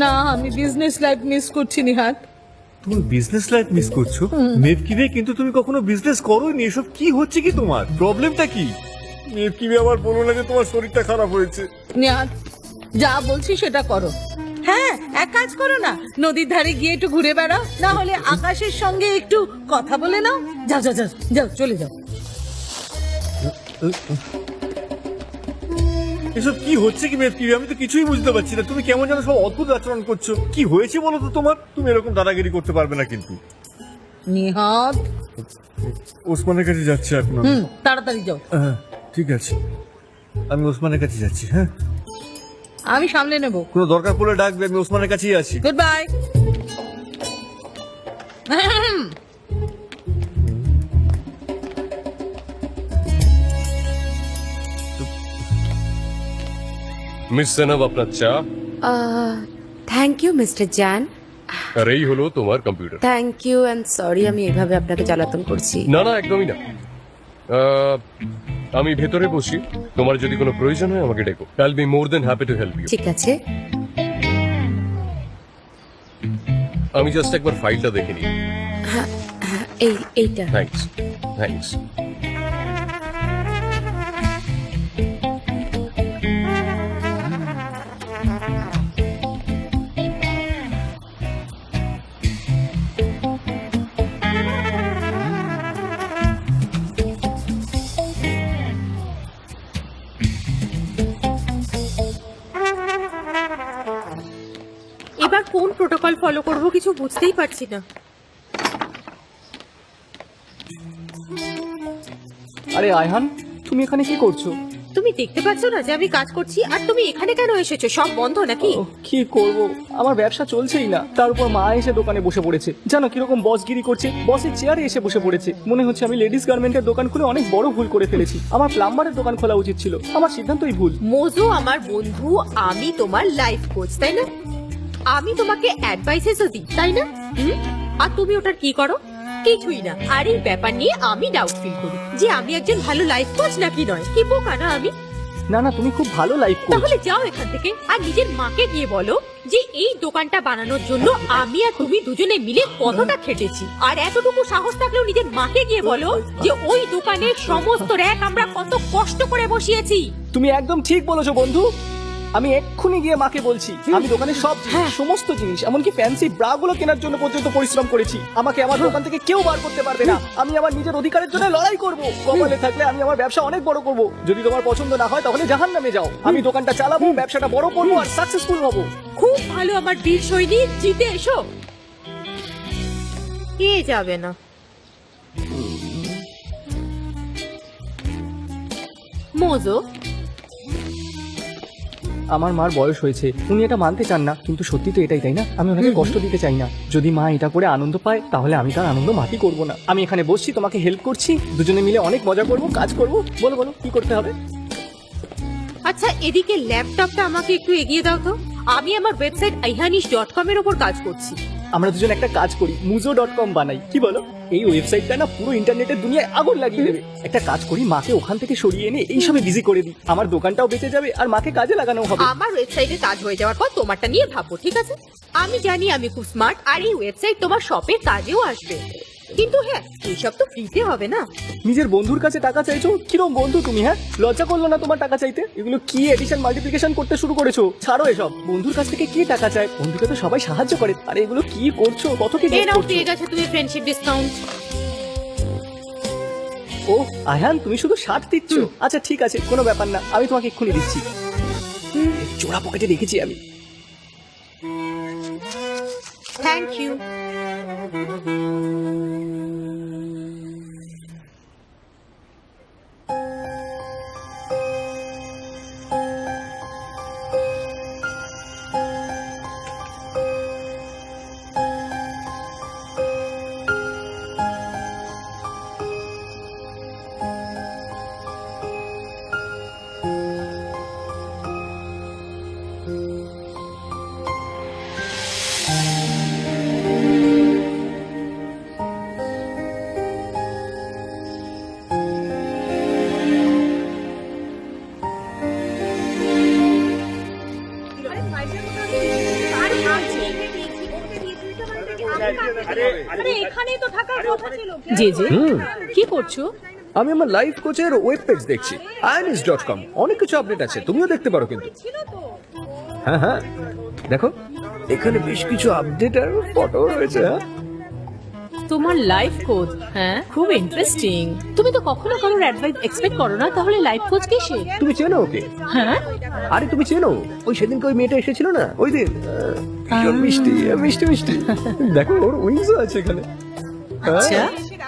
না, আমি বিজনেস লাইফ মিস করছি নিহাত। তুমি বিজনেস লাইফ মিস করছো? মেভকিবে কিন্তু তুমি কখনো বিজনেস করোনি। এসব কি হচ্ছে কি তোমার? প্রবলেমটা কি? মেভকিবে আবার বলো না যে তোমার শরীরটা খারাপ হয়েছে। নিহাত, যা বলছি সেটা করো। হ্যাঁ, এক কাজ করো না, নদীর ধারে গিয়ে একটু ঘুরে বেড়াও, না হলে আকাশের সঙ্গে একটু কথা বলে নাও। যাও যাও যাও যাও, চলে যাও। এসব কি হচ্ছে কি মেভকিবে? আমি তো কিছুই বুঝতে পারছি না। তুমি কেমন যেন সব অদ্ভুত আচরণ করছো। কি হয়েছে বলো তো তোমার? তুমি এরকম দাদাগিরি করতে পারবে না কিন্তু। নিহাত, ওসমানের কাছে যাচ্ছি এখন আমি। তাড়াতাড়ি যাও। হ্যাঁ ঠিক আছে, আমি ওসমানের কাছে যাচ্ছি। হ্যাঁ, আমি সামলে নেব। কোনো দরকার পড়লে ডাকবে, আমি ওসমানের কাছেই আছি। Good bye. মিস সেনব, আপনার চা। থ্যাংক ইউ মিস্টার জান। আর এই হলো তোমার computer. Thank you and sorry আমি এভাবে আপনাকে জ্বালাতন করছি। না না, একদমই না। আমি ভেতরে বসি, তোমার যদি কোনো প্রয়োজন হয় আমাকে ডেকো। I'll be more than happy to help you. ঠিক আছে। আমি জাস্ট একবার ফাইলটা দেখে নিই। এইটা থ্যাঙ্কস থ্যাঙ্কস। এবার কোন প্রোটোকল ফলো করব কিছু বুঝতেই পারছি না। আরে আয়হান, তুমি এখানে কি করছো? তুমি দেখতে পাচ্ছ না যে আমি কাজ করছি, আর তুমি এখানে কেন এসেছো? সব বন্ধ নাকি? কি করব, আমার ব্যবসা চলছেই না, তার উপর মা এসে দোকানে বসে পড়েছে। জানো কিরকম বসগিরি করছে, বসের চেয়ারে এসে বসে পড়েছে। মনে হচ্ছে আমি লেডিস গার্মেন্টের দোকান খুলে অনেক বড় ভুল করে ফেলেছি। আমার প্লাম্বারের দোকান খোলা উচিত ছিল, আমার সিদ্ধান্তই ভুল। মোজো আমার বন্ধু, আমি তোমার লাইফ কোচ, তাই না? আমি তোমাকে অ্যাডভাইসেসও দিই, তাই না? আর তুমি ওটার কি করো? কিছুই না। আর এই ব্যাপার নিয়ে আমি ডাউট ফিল করি যে আমি একজন ভালো লাইফ কোচ নাকি নয়। কি বোকা না আমি? না না, তুমি খুব ভালো লাইফ কোচ। তাহলে যাও এখান থেকে আর নিজের মাকে গিয়ে বলো যে এই দোকানটা বানানোর জন্য আমি আর তুমি দুজনে মিলে কতটা খেটেছি। আর এতটুকু সাহস থাকলেও নিজের মাকে গিয়ে বলো যে ওই দোকানের সমস্ত র‍্যাক আমরা কত কষ্ট করে বসিয়েছি। তুমি একদম ঠিক বলেছো বন্ধু। আমি এক্ষুনি গিয়ে মাকে বলছি আমি দোকানের সব সমস্ত জিনিস, এমনকি ফ্যান্সি ব্রা গুলো কেনার জন্য পর্যন্ত পরিশ্রম করেছি। আমাকে আমার দোকান থেকে কেউ বার করতে পারবে না। আমি আমার নিজের অধিকারের জন্য লড়াই করব। কপালে থাকলে আমি আমার ব্যবসা অনেক বড় করব। যদি তোমার পছন্দ না হয় তাহলে জাহান্নামে যাও। আমি দোকানটা চালাবো, ব্যবসাটা বড় করবো আর সাকসেসফুল হব। খুব ভালো আমার বীর সৈনিক, জিতে এসো। কে যাবে না? মোজো, আমার মার বয়স হয়েছে, উনি এটা মানতে চান না, কিন্তু সত্যি তো এটাই, তাই না? আমি ওনাকে কষ্ট দিতে চাই না। যদি মা এটা করে আনন্দ পায় তাহলে আমি তার আনন্দ মাটি করব না। আমি এখানে বসছি, তোমাকে হেল্প করছি, দুজনে মিলে অনেক মজা করব, কাজ করব। বলো বলো কি করতে হবে? আচ্ছা এদিকে ল্যাপটপটা আমাকে একটু এগিয়ে দাও তো। আমি আমার ওয়েবসাইট ayhanish.com এর উপর কাজ করছি। আমরা দুজন একটা কাজ করি, muzo.com বানাই, কি বলো? এই ওয়েবসাইটটা না পুরো ইন্টারনেটের দুনিয়ায় আগুন লাগিয়ে দেবে। একটা কাজ করি, মাকে ওখান থেকে সরিয়ে এনে এইসবে বিজি করে দিই। আমার দোকানটাও বেঁচে যাবে আর মাকে কাজে লাগানো হবে। আমার ওয়েবসাইটে কাজ হয়ে যাওয়ার পর তোমারটা নিয়ে ভাববো, ঠিক আছে? আমি জানি আমি খুব স্মার্ট, আর এই ওয়েবসাইট তোমার শপের কাজেও আসবে। কিন্তু হ্যাঁ, এইসব তো ফ্রিতে হবে না। নিজের বন্ধুর কাছে টাকা চাইছো? কিরম বন্ধু তুমি? হ্যাঁ, লজ্জা করলো না তোমার টাকা চাইতে? এগুলো কি এডিশন মাল্টিপ্লিকেশন করতে শুরু করেছো? ছাড়ো এসব। বন্ধুর কাছ থেকে কি টাকা চায়? বন্ধুকে তো সবাই সাহায্য করে। আর এগুলো কি করছো? কত কি এই নাও, করছো? পেয়ে গেছো তুমি ফ্রেন্ডশিপ ডিসকাউন্ট। ও আয়হান, তুমি শুধু 60 দিচ্ছ? আচ্ছা ঠিক আছে, কোনো ব্যাপার না, আমি তোমাকে এক্ষুনি দিচ্ছি। চোরা পকেটে রেখেছি আমি। Thank you. জি জি, কি করছো? আমি আমার লাইফ কোচের ওয়েব পেজ দেখছি, ayhanish.com। অনেক কিছু আপডেট আছে, তুমিও দেখতে পারো কিন্তু। হ্যাঁ হ্যাঁ, দেখো এখানে বেশ কিছু আপডেট আর ফটো রয়েছে। হ্যাঁ, তোমার লাইফ কোচ? হ্যাঁ, খুব ইন্টারেস্টিং। তুমি তো কখনো কারোর অ্যাডভাইস এক্সপেক্ট করো না, তাহলে লাইফ কোচ কিসে? তুমি চেনো ওকে? হ্যাঁ, আরে তুমি চেনো, ওই সেদিনকে ওই মেয়েটা এসেছিল না ওই দিন, ভীষণ মিষ্টি মিষ্টি মিষ্টি। দেখো ওর উইংসও আছে এখানে। হ্যাঁ, আচ্ছা।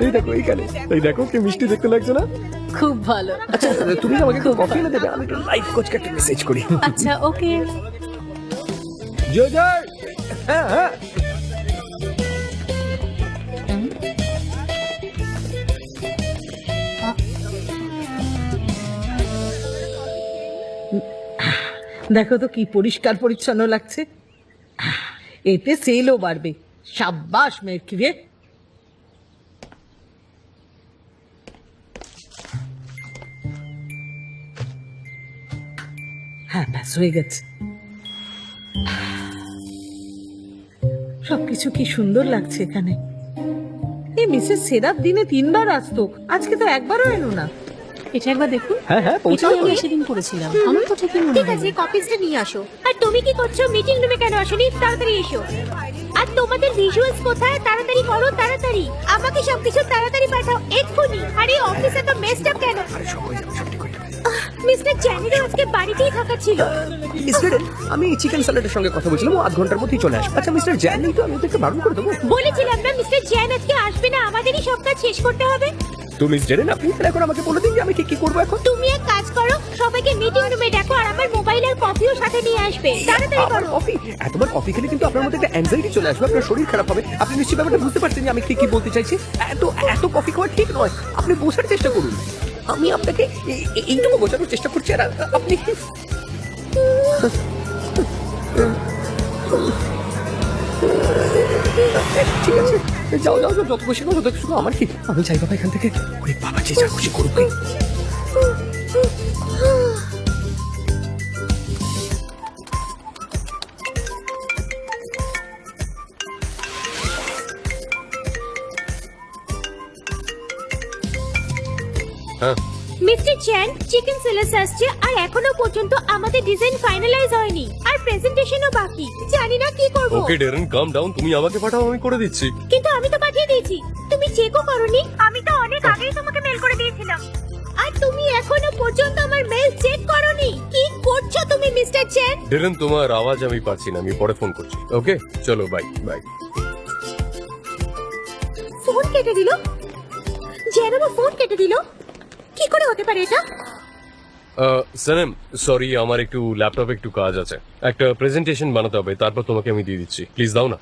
এই দেখো এইখানে, এই দেখো কি মিষ্টি দেখতে লাগছে না? খুব ভালো। আচ্ছা তুমি আমাকে একটু কফি এনে দেবে? আমি একটু লাইফ কোচকে একটা মেসেজ করি। আচ্ছা ওকে। জয় জয়। হ্যাঁ হ্যাঁ, দেখো তো কি পরিষ্কার পরিচ্ছন্ন লাগছে। এতে সেলও বাড়বে। সাব্বাস মেয়ের রে। হ্যাঁ ব্যাস হয়ে গেছে। সবকিছু কি সুন্দর লাগছে এখানে। এই মিসেস সেরাপ দিনে 3 বার আসতো, আজকে তো একবারও এলো না। এটা একবার দেখুন। হ্যাঁ হ্যাঁ এটা পৌঁছানো আমি সেদিন করেছিলাম, আমার তো ঠিকই মনে ঠিক হয়। আছে, কপিসটা নিয়ে আসো। আর তুমি কি করছো? মিটিং রুমে কেন আসোনি? তাড়াতাড়ি এসো। আর তোমাদের ভিজুয়ালস কোথায়? তাড়াতাড়ি করো, তাড়াতাড়ি। আমাকে সবকিছু তাড়াতাড়ি পাঠাও, এক্ষুনি। আরে অফিসে তো মেসড আপ কেন? মিস্টার চ্যানেলও আজকে বাড়িতেই থাকা ছিল। মিস্টার, আমি চিকেন স্যালাডের সঙ্গে কথা বলছিলাম, ও আধ ঘন্টার মধ্যেই চলে আসবে। আচ্ছা মিস্টার জ্যান নেই তো, আমি ওদেরকে বারণ করে দেবো। বলেছিলাম না মিস্টার জ্যান আজকে আসবে না, আমাদেরই সব কাজ শেষ করতে হবে। তো মিস জেরেন, আপনি তাহলে এখন আমাকে বলে দিন যে আমি কি করবো এখন। তুমি এক কাজ করো, সবাইকে মিটিং রুমে ডাকো আর আমার মোবাইল আর কফিও সাথে নিয়ে আসবে। তাড়াতাড়ি আবার করো। কফি? এতবার কফি খেলে কিন্তু আপনার মধ্যে একটা অ্যাংজাইটি চলে আসবে, আপনার শরীর খারাপ হবে। আপনি নিশ্চয়ই ব্যাপারটা বুঝতে পারছেন যে আমি কি বলতে চাইছি। এত এত কফি খাওয়া ঠিক নয়, আপনি বোঝার চেষ্টা করুন। আমি আপনাকে এইটুকু বোঝানোর চেষ্টা করছি আর আপনি ঠিক আছে, যাও যাও যাও, যত খুশি করো তত খুশি করো। আমার কি, আমি চাই বাবা এখান থেকে ওই বাবা যে যা খুশি করুক। হ্যাঁ মিস্টার চ্যান, চিকেন স্যালাড আসছে আর এখনো পর্যন্ত আমাদের ডিজাইন ফাইনালাইজ হয়নি আর প্রেজেন্টেশনও বাকি। জানি না কি করব। ওকে ডেরেন, কাম ডাউন। তুমি আমাকে পাঠাও, আমি করে দিচ্ছি। কিন্তু আমি তো পাঠিয়ে দিয়েছি, তুমি চেকও করোনি। আমি তো অনেক আগেই তোমাকে মেল করে দিয়েছিলাম আর তুমি এখনো পর্যন্ত আমার মেল চেক করোনি। কি করছো তুমি মিস্টার চ্যান? ডেরেন, তোমার আওয়াজ আমি পাচ্ছি না, আমি পরে ফোন করছি। ওকে চলো, বাই বাই। ফোন কেটে দিল। জ্যান আমার ফোন কেটে দিল, কি করে হতে পারে এটা? সানেম, সরি, আমার একটু ল্যাপটপে একটু কাজ আছে, একটা প্রেজেন্টেশন বানাতে হবে, তারপর তোমাকে আমি দিয়ে দিচ্ছি। প্লিজ দাও না।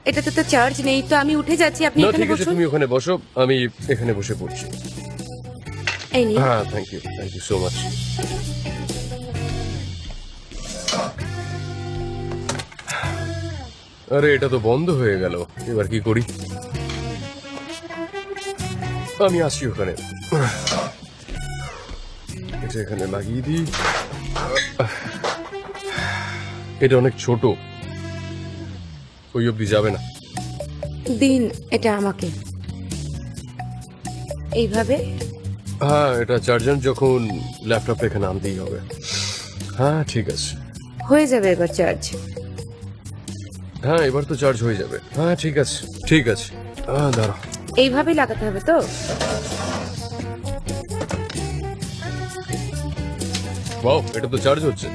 এটাতে তো চার্জ নেই, তো আমি উঠে যাচ্ছি, আপনি না এখানে ঠিক আছে, বসুন। তুমি ওখানে বসো, আমি এখানে বসে পড়ছি। এই নিন। হ্যাঁ, থ্যাংক ইউ সো মাচ। আরে এটা তো বন্ধ হয়ে গেল, এবার কি করি? আমি আসছি ওখানে, এটা এখানে লাগিয়ে দিই। এটা অনেক ছোট, ওই অব্দি যাবে না। দিন এটা আমাকে, এইভাবে। হ্যাঁ, এটা চার্জার যখন ল্যাপটপ এখানে আনতেই হবে। হ্যাঁ ঠিক আছে। হয়ে যাবে এবার চার্জ। হ্যাঁ এবার তো চার্জ হয়ে যাবে। হ্যাঁ ঠিক আছে ঠিক আছে, দাঁড়াও। এইভাবে লাগাতে হবে তো? ওয়াও, এটা তো চার্জ হচ্ছে।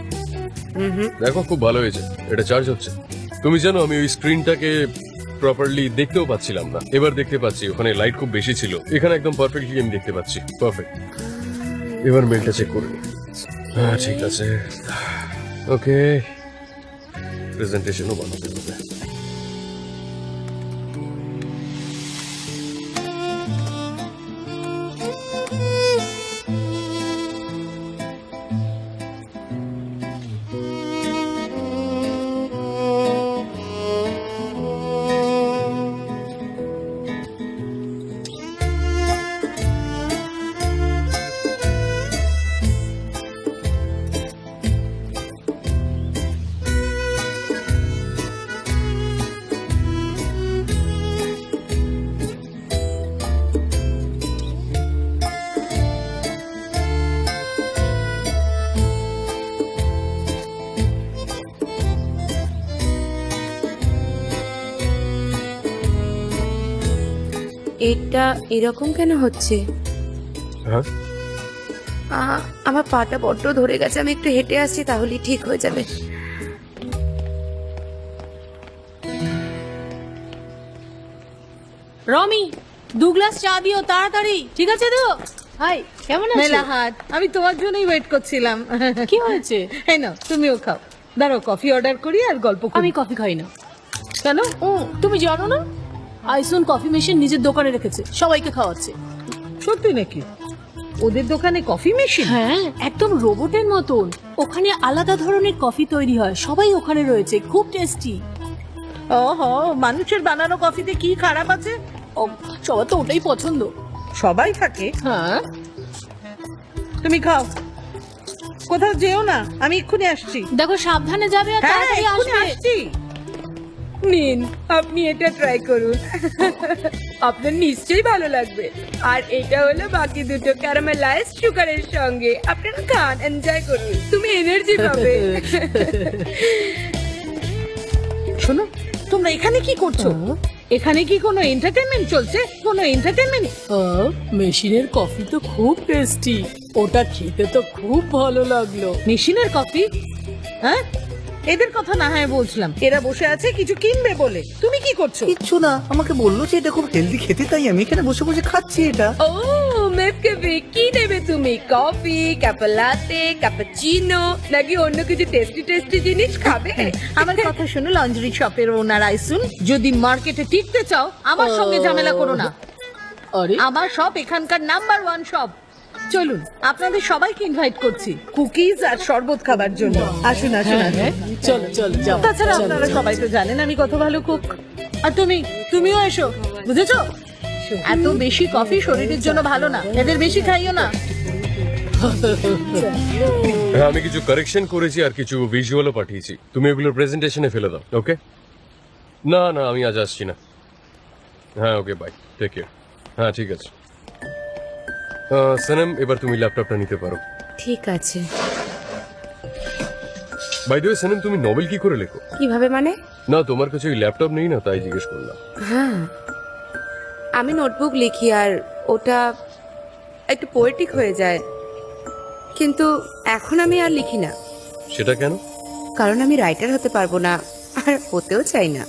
দেখো খুব ভালো হয়েছে, এটা চার্জ হচ্ছে। তুমি জানো আমি ওই স্ক্রিনটাকে প্রপারলি দেখতেও পাচ্ছিলাম না, এবার দেখতে পাচ্ছি। ওখানে লাইট খুব বেশি ছিল, এখানে একদম পারফেক্টলি আমি দেখতে পাচ্ছি। পারফেক্ট। এবার মেলটা চেক করে নিই। হ্যাঁ ঠিক আছে, ওকে। প্রেজেন্টেশনও বানাতে হবে। এটা এরকম কেন হচ্ছে? হ্যাঁ আমার পাটা বড্ড ধরে গেছে, আমি একটু হেঁটে আসছি, তাহলেই ঠিক হয়ে যাবে। রমি, 2 গ্লাস চা দিও তাড়াতাড়ি, ঠিক আছে তো? হাই, কেমন আছো? মেলাহাট, আমি তোমার জন্যই ওয়েট করছিলাম। কি হয়েছে? এই নাও, তুমিও খাও। দাঁড়াও, কফি অর্ডার করি আর গল্প করি। আমি কফি খাই না। কেন? তুমি জানো না আইসন কফি মেশিন নিজের দোকানে রেখেছে, সবাইকে খাওয়াচ্ছে। সত্যি নাকি? ওদের দোকানে কফি মেশিন? হ্যাঁ, একদম রোবটের মতন। ওখানে আলাদা ধরনের কফি তৈরি হয়, সবাই ওখানে রয়েছে, খুব টেস্টি। ওহো, মানুষের বানানো কফিতে কি খারাপ আছে? সবার তো ওটাই পছন্দ। সবাই থাকে। হ্যাঁ, তুমি খাও, কোথাও যেও না, আমি এক্ষুনি আসছি। দেখো সাবধানে যাবে আর হ্যাঁ, তাড়াতাড়ি এক্ষুনি আসবে। আসছি। নিন আপনি এটা ট্রাই করুন, আপনার নিশ্চয়ই ভালো লাগবে। আর এটা হলো বাকি দুটো ক্যারামেলাইজ সুগারের সঙ্গে, আপনারা খান, এনজয় করুন, তুমি এনার্জি পাবে। শোনো, তোমরা এখানে কি করছো? এখানে কি কোনো এন্টারটেনমেন্ট চলছে? কোনো এন্টারটেনমেন্ট? মেশিনের কফি তো খুব টেস্টি, ওটা খেতে তো খুব ভালো লাগলো। মেশিনের কফি? হ্যাঁ, এদের কথা না হয় বলছিলাম, এরা বসে আছে কিছু কিনবে বলে। তুমি কি করছো? কিচ্ছু না, আমাকে বললো যে এটা খুব হেলদি খেতে, তাই আমি এখানে বসে বসে খাচ্ছি এটা। ও মেফকেফে, কি নেবে তুমি? কফি, ক্যাপালাতে, ক্যাপাচিনো, নাকি অন্য কিছু টেস্টি টেস্টি জিনিস খাবে? আমার কথা শুনো লন্ড্রি শপের ওনার আইসুন, যদি মার্কেটে টিকতে চাও আমার সঙ্গে ঝামেলা করো না। আরে আমার শপ এখানকার নাম্বার 1 শপ। চলুন, আপনাদের সবাইকে ইনভাইট করছি কুকিজ আর শরবত খাবার জন্য। আসুন আসুন আসুন। চলো চলো যাও। তাছাড়া চলো, আপনারা চলো। সবাই তো জানেন আমি কত ভালো কুক। আর তুমিও এসো, বুঝেছো? এত বেশি কফি শরীরের জন্য ভালো না, এদের বেশি খাইও না। হ্যাঁ, আমি কিছু কারেকশন করেছি আর কিছু ভিজুয়ালও পাঠিয়েছি, তুমি এগুলো প্রেজেন্টেশনে ফেলে দাও। ওকে? না না, আমি আজ আসছি না। হ্যাঁ ওকে, বাই, টেক কেয়ার। হ্যাঁ ঠিক আছে। সনম, এবার তুমি ল্যাপটপটা নিতে পারো। ঠিক আছে। বাই দ্য ওয়ে সনম, তুমি নভেল কি করে লেখো? কিভাবে মানে? না, তোমার কাছে ওই ল্যাপটপ নেই না, তাই জিজ্ঞেস করলাম। হ্যাঁ, আমি নোটবুক লিখি আর ওটা একটু পোয়েটিক হয়ে যায়, কিন্তু এখন আমি আর লিখি না, সেটা কেন? কারণ আমি রাইটার হতে পারবো না আর হতেও চাই না।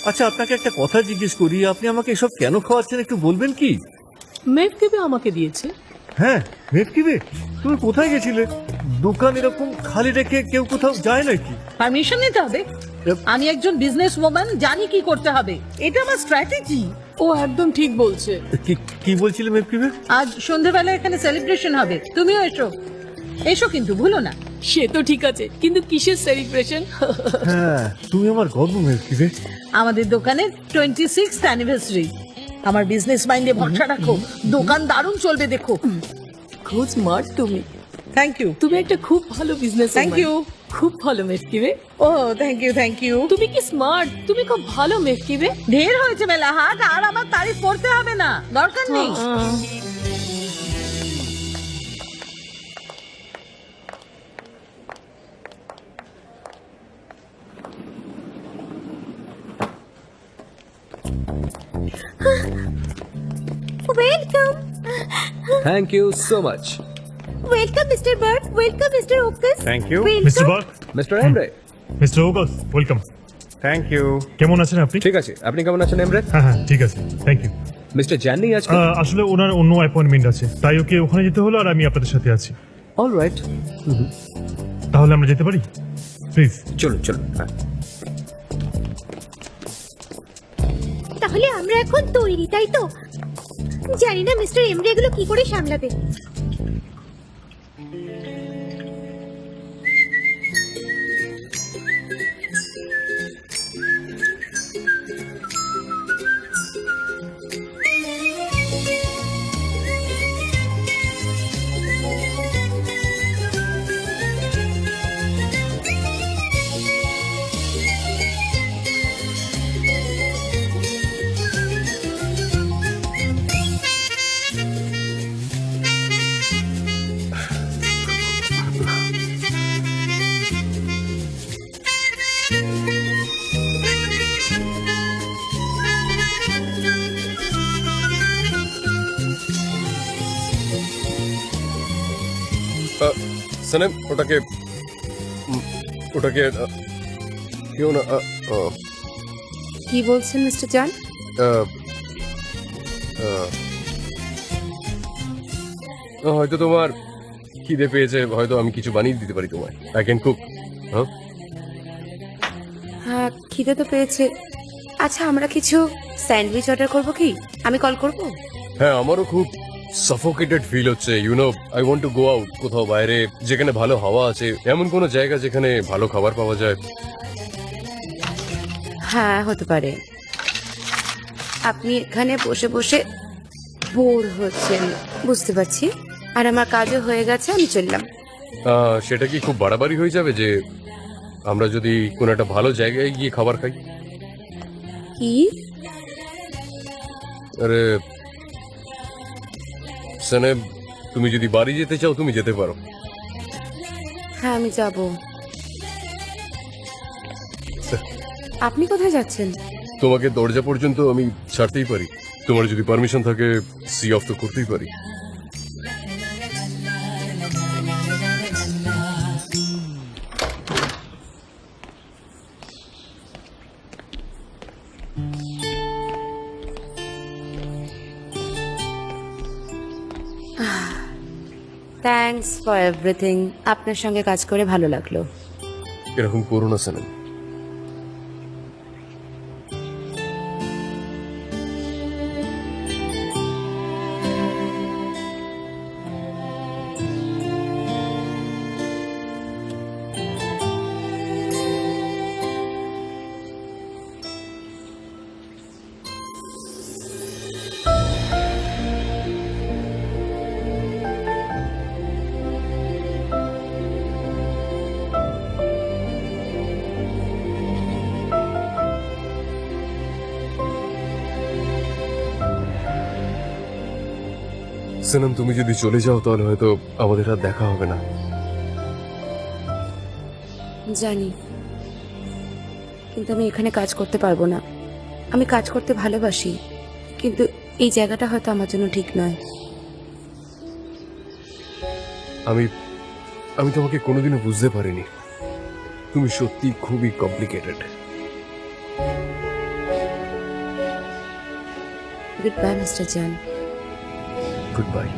আচ্ছা, আপনাকে একটা কথা জিজ্ঞেস করি, আপনি আমাকে এসব কেন খাওয়াচ্ছেন একটু বলবেন কি? মেঘ দেবে আমাকে দিয়েছে। হ্যাঁ, মেঘকিবে, তুমি কোথায় গেছিলে? দোকান এরকম খালি রেখে কেউ কোথাও যায় নাকি? পারমিশন নিতে হবে। আমি একজন বিজনেস ওম্যান, জানি কি করতে হবে, এটা আমার স্ট্র্যাটেজি। ও একদম ঠিক বলছে। কি বলছিলে মেঘকিবে? আজ সন্ধ্যেবেলা এখানে সেলিব্রেশন হবে, তুমিও এসো। এসো কিন্তু ভুলো না। সে তো ঠিক আছে, কিন্তু কিসের সেলিব্রেশন? হ্যাঁ, তুমি আমার গর্ব মেঘকিবে। আমাদের দোকানের 26th অ্যানিভার্সারি। আমার বিজনেস মাইন্ডে ভরসা রাখো, দোকান দারুণ চলবে দেখো। খুব স্মার্ট তুমি। Thank you. তুমি একটা খুব ভালো বিজনেস। Thank you. খুব ভালো মেঘকিবে। ও থ্যাংক ইউ থ্যাংক ইউ। তুমি কি স্মার্ট, তুমি খুব ভালো মেঘকিবে। ঢের হয়েছে মেলা হাট, আর আমার তারিফ করতে হবে না, দরকার নেই। Welcome thank you so much. Welcome Mr Bert, welcome Mr Okas. Thank you. Mr Burke, Mr Emre, Mr Okas, welcome. Thank you. কেমন আছেন আপনি? ঠিক আছে, আপনি কেমন আছেন এমরে? হ্যাঁ হ্যাঁ, ঠিক আছে, থ্যাংক ইউ। মিস্টার জ্যানি আজকে? আসলে ওনার অন্য অ্যাপয়েন্টমেন্ট আছে, তাই ওকে ওখানে যেতে হলো, আর আমি আপনাদের সাথে আছি। অলরাইট, তাহলে আমরা যেতে পারি প্লিজ? চলুন চলুন। হ্যাঁ, তাহলে আমরা এখন তৈরি, তাই তো? জানি না মিস্টার এমরে এগুলো কি করে সামলাবে। সনম, ওটাকে কেউ না। কি বলছেন মিস্টার জান? হয়তো তোমার খিদে পেয়েছে, হয়তো আমি কিছু বানিয়ে দিতে পারি তোমায়। I can cook. হ্যাঁ, হ্যাঁ খিদে তো পেয়েছে। আচ্ছা, আমরা কিছু স্যান্ডউইচ অর্ডার করব কি? আমি কল করব। হ্যাঁ, আমারও খুব সাফোকেটেড ফিল হচ্ছে। You know, I want to go out, কোথাও বাইরে যেখানে ভালো হাওয়া আছে, এমন কোনো জায়গা যেখানে ভালো খাবার পাওয়া যায়। হ্যাঁ হতে পারে। আপনি এখানে বসে বসে বোর হচ্ছেন, বুঝতে পারছি, আর আমার কাজও হয়ে গেছে, আমি চললাম। সেটা কি খুব বাড়াবাড়ি হয়ে যাবে যে আমরা যদি কোনো একটা ভালো জায়গায় গিয়ে খাবার খাই? কি? আরে সানেম, তুমি যদি বাড়ি যেতে চাও তুমি যেতে পারো। হ্যাঁ, আমি যাব। আপনি কোথায় যাচ্ছেন? তোমাকে দরজা পর্যন্ত আমি ছাড়তেই পারি। তোমার যদি পারমিশন থাকে সি অফ তো করতেই পারি। Thanks for everything. আপনার সঙ্গে কাজ করে ভালো লাগলো। এরকম করো না সানেম। সানাম, তুমি যদি চলে যাও তাহলে হয়তো আমাদের আর দেখা হবে না। জানি, কিন্তু আমি এখানে কাজ করতে পারবো না। আমি কাজ করতে ভালোবাসি, কিন্তু এই জায়গাটা হয়তো আমার জন্য ঠিক নয়। আমি তোমাকে কোনোদিনও বুঝতে পারিনি। তুমি সত্যি খুবই কমপ্লিকেটেড। গুড বাই মিস্টার জান। Good bye.